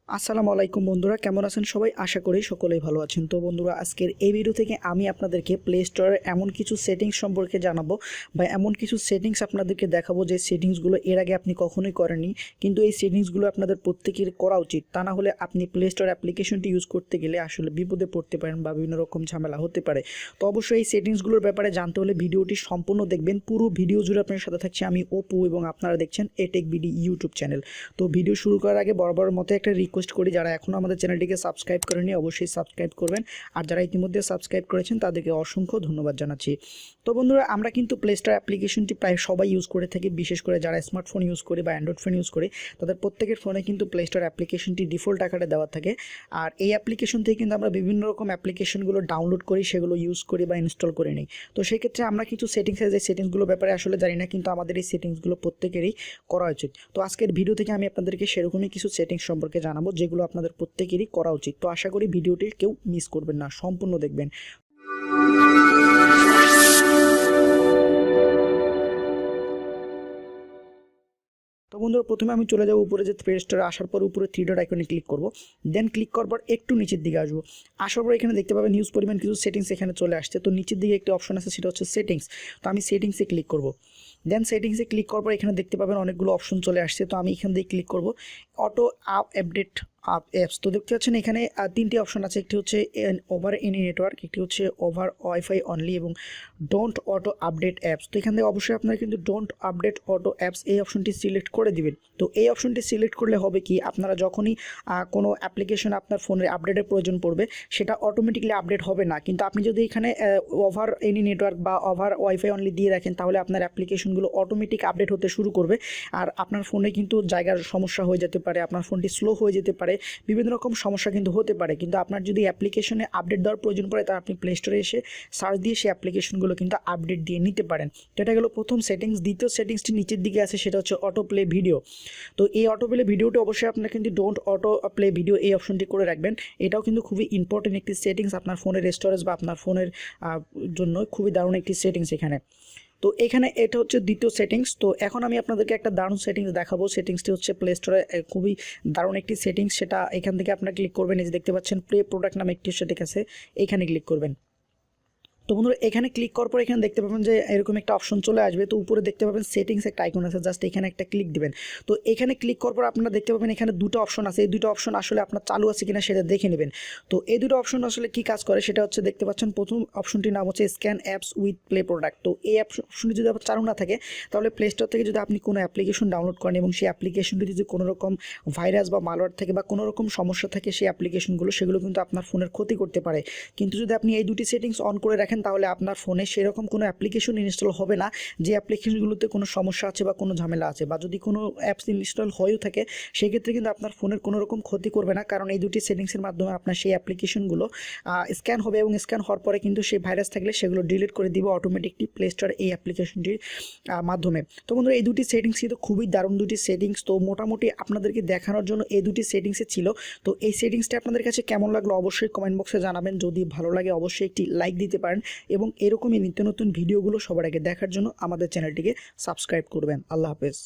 আসসালামু আলাইকুম বন্ধুরা, কেমন আছেন সবাই? আশা করি সকলেই ভালো আছেন। তো বন্ধুরা, আজকের এই ভিডিও থেকে আমি আপনাদেরকে প্লে স্টোরের এমন কিছু সেটিংস সম্পর্কে জানাবো বা এমন কিছু সেটিংস আপনাদেরকে দেখাবো যে সেটিংসগুলো এর আগে আপনি কখনোই করেননি, কিন্তু এই সেটিংসগুলো আপনাদের প্রত্যেকের করা উচিত। তা না হলে আপনি প্লে স্টোর অ্যাপ্লিকেশনটি ইউজ করতে গেলে আসলে বিপদে পড়তে পারেন বা বিভিন্ন রকম ঝামেলা হতে পারে। তো অবশ্যই এই সেটিংসগুলোর ব্যাপারে জানতে হলে ভিডিওটি সম্পূর্ণ দেখবেন। পুরো ভিডিও জুড়ে আপনার সাথে থাকছে আমি অপু এবং আপনারা দেখছেন এটেক বিডি ইউটিউব চ্যানেল। তো ভিডিও শুরু করার আগে বরাবর মতো একটা রিকোয়েস্ট করি, যারা এখনও আমাদের চ্যানেলটিকে সাবস্ক্রাইব করেনি অবশ্যই সাবস্ক্রাইব করবেন, আর যারা ইতিমধ্যে সাবস্ক্রাইব করেছেন তাদেরকে অসংখ্য ধন্যবাদ জানাচ্ছি। তো বন্ধুরা, আমরা কিন্তু প্লে স্টোর অ্যাপ্লিকেশনটি প্রায় সবাই ইউজ করে থাকি, বিশেষ করে যারা স্মার্টফোন ইউজ করে বা অ্যান্ড্রয়েড ফোন ইউজ করে তাদের প্রত্যেকের ফোনে কিন্তু প্লে স্টোর অ্যাপ্লিকেশনটি ডিফল্ট আকারে দেওয়া থাকে। আর এই অ্যাপ্লিকেশন থেকে কিন্তু আমরা বিভিন্ন রকম অ্যাপ্লিকেশনগুলো ডাউনলোড করি, সেগুলো ইউজ করি বা ইনস্টল করে নিই। তো সেই ক্ষেত্রে আমরা কিছু সেটিংস আছে, যে সেটিংসগুলোর ব্যাপারে আসলে জানি না, কিন্তু আমাদের এই সেটিংসগুলো প্রত্যেকেরই করা উচিত। তো আজকের ভিডিও থেকে আমি আপনাদেরকে সেরকমই কিছু সেটিংস সম্পর্কে জানাবো যেগুলো আপনাদের প্রত্যেকেরই করা উচিত। তো আশা করি ভিডিওটি কেউ মিস করবেন না, সম্পূর্ণ দেখবেন। তো বন্ধুরা, প্রথমে আমি চলে যাব উপরে, যে প্লে স্টোরে আসার পর উপরে থ্রি ডট আইকনে ক্লিক করব। দেন ক্লিক করার পর একটু নিচের দিকে আসবো। আসার পর এখানে দেখতে পাবেন নিউজ পরিমাণ কিছু সেটিংস এখানে চলে আসছে। তো নিচের দিকে একটি অপশন আছে, সেটা হচ্ছে সেটিংস। তো আমি সেটিংসে ক্লিক করব। দেন সেটিংসে ক্লিক করার পর এখানে দেখতে পাবেন অনেকগুলো অপশন চলে আসছে। তো আমি এখান দিয়ে ক্লিক করব অটো আপডেট অ্যাপস। তো দেখতে পাচ্ছেন এখানে তিনটি অপশন আছে। একটি হচ্ছে ওভার এনি নেটওয়ার্ক, একটি হচ্ছে ওভার ওয়াইফাই অনলি এবং ডোন্ট অটো আপডেট অ্যাপস। তো এখান থেকে অবশ্যই আপনারা কিন্তু ডোন্ট আপডেট অটো অ্যাপস এই অপশনটি সিলেক্ট করে দিবেন। তো এই অপশনটি সিলেক্ট করলে হবে কি, আপনারা যখনই কোনো অ্যাপ্লিকেশন আপনার ফোনে আপডেটের প্রয়োজন পড়বে সেটা অটোমেটিকলি আপডেট হবে না। কিন্তু আপনি যদি এখানে ওভার এনি নেটওয়ার্ক বা ওভার ওয়াইফাই অনলি দিয়ে রাখেন তাহলে আপনার অ্যাপ্লিকেশনগুলো অটোমেটিক আপডেট হতে শুরু করবে। আর আপনার ফোনে কিন্তু জায়গার সমস্যা হয়ে যেতে পারে, আপনার ফোনটি স্লো হয়ে যেতে পারে, বিভিন্ন রকম সমস্যা কিন্তু হতে পারে। কিন্তু আপনার যদি অ্যাপ্লিকেশনে আপডেট দেওয়ার প্রয়োজন পড়ে তা আপনি প্লে স্টোরে এসে সার্চ দিয়ে সেই অ্যাপ্লিকেশনগুলো কিন্তু আপডেট দিয়ে নিতে পারেন। তো এটা গেলো প্রথম সেটিংস। দ্বিতীয় সেটিংসটি নিচের দিকে আছে, সেটা হচ্ছে অটো প্লে ভিডিও। তো এই অটো প্লে ভিডিওটি অবশ্যই আপনার কিন্তু ডোন্ট অটো প্লে ভিডিও এই অপশনটি করে রাখবেন। এটাও কিন্তু খুবই ইম্পর্টেন্ট একটি সেটিংস, আপনার ফোনের স্টোরেজ বা আপনার ফোনের জন্য খুবই দারুণ একটি সেটিংস এখানে। তো এখানে এটা হচ্ছে দ্বিতীয় সেটিংস। তো এখন আমি আপনাদেরকে একটা দারুণ সেটিংস দেখাবো। সেটিংসটি হচ্ছে প্লে স্টোরে খুবই দারুণ একটি সেটিংস। সেটা এখান থেকে আপনারা ক্লিক করবেন। এই যে দেখতে পাচ্ছেন প্লে প্রোডাক্ট নামে একটি সেটিংস আছে, এখানে ক্লিক করবেন। তো বন্ধুরা, এখানে ক্লিক করার পর এখানে দেখতে পাবেন যে এরকম একটা অপশন চলে আসবে। তো উপরে দেখতে পাবেন সেটিংস একটা আইকন আছে, জাস্ট এখানে একটা ক্লিক দিবেন। তো এখানে ক্লিক করার পর আপনারা দেখতে পাবেন এখানে দুটো অপশন আছে। এই দুটো অপশন আসলে আপনার চালু আছে কিনা সেটা দেখে নেবেন। তো এই দুটো অপশন আসলে কি কাজ করে সেটা হচ্ছে, দেখতে পাচ্ছেন প্রথম অপশনটির নাম হচ্ছে scan apps with play product. তো এই অপশনটি যদি আপনার চালু না থাকে তাহলে প্লে স্টোর থেকে যদি আপনি কোনো অ্যাপ্লিকেশন ডাউনলোড করেন এবং সেই অ্যাপ্লিকেশনটি যদি কোনো রকম ভাইরাস বা মালওয়্যার থাকে বা কোনো রকম সমস্যা থাকে সেই অ্যাপ্লিকেশনগুলো, সেগুলো কিন্তু আপনার ফোনের ক্ষতি করতে পারে। কিন্তু যদি আপনি এই দুটি সেটিংস অন করে রাখেন তাহলে আপনার ফোনে সেরকম কোনো অ্যাপ্লিকেশন ইনস্টল হবে না যে অ্যাপ্লিকেশনগুলোতে কোনো সমস্যা আছে বা কোনো ঝামেলা আছে, বা যদি কোনো অ্যাপস ইনস্টল হয়েও থাকে সেক্ষেত্রে কিন্তু আপনার ফোনের কোনো রকম ক্ষতি করবে না, কারণ এই দুটি সেটিংসের মাধ্যমে আপনার সেই অ্যাপ্লিকেশনগুলো স্ক্যান হবে এবং স্ক্যান হওয়ার পরে কিন্তু সেই ভাইরাস থাকলে সেগুলো ডিলিট করে দিবে অটোমেটিকলি প্লে স্টোর এই অ্যাপ্লিকেশনটির মাধ্যমে। তো বন্ধুরা, এই দুটি সেটিংস কিন্তু খুবই দারুণ দুটি সেটিংস। তো মোটামুটি আপনাদেরকে দেখানোর জন্য এই দুটি সেটিংসে ছিল। তো এই সেটিংসটা আপনাদের কাছে কেমন লাগলো অবশ্যই কমেন্ট বক্সে জানাবেন। যদি ভালো লাগে অবশ্যই একটি লাইক দিতে পারেন এবং এরকমই নিত্য নতুন ভিডিওগুলো সবার আগে দেখার জন্য আমাদের চ্যানেলটিকে সাবস্ক্রাইব করবেন। আল্লাহ হাফেজ।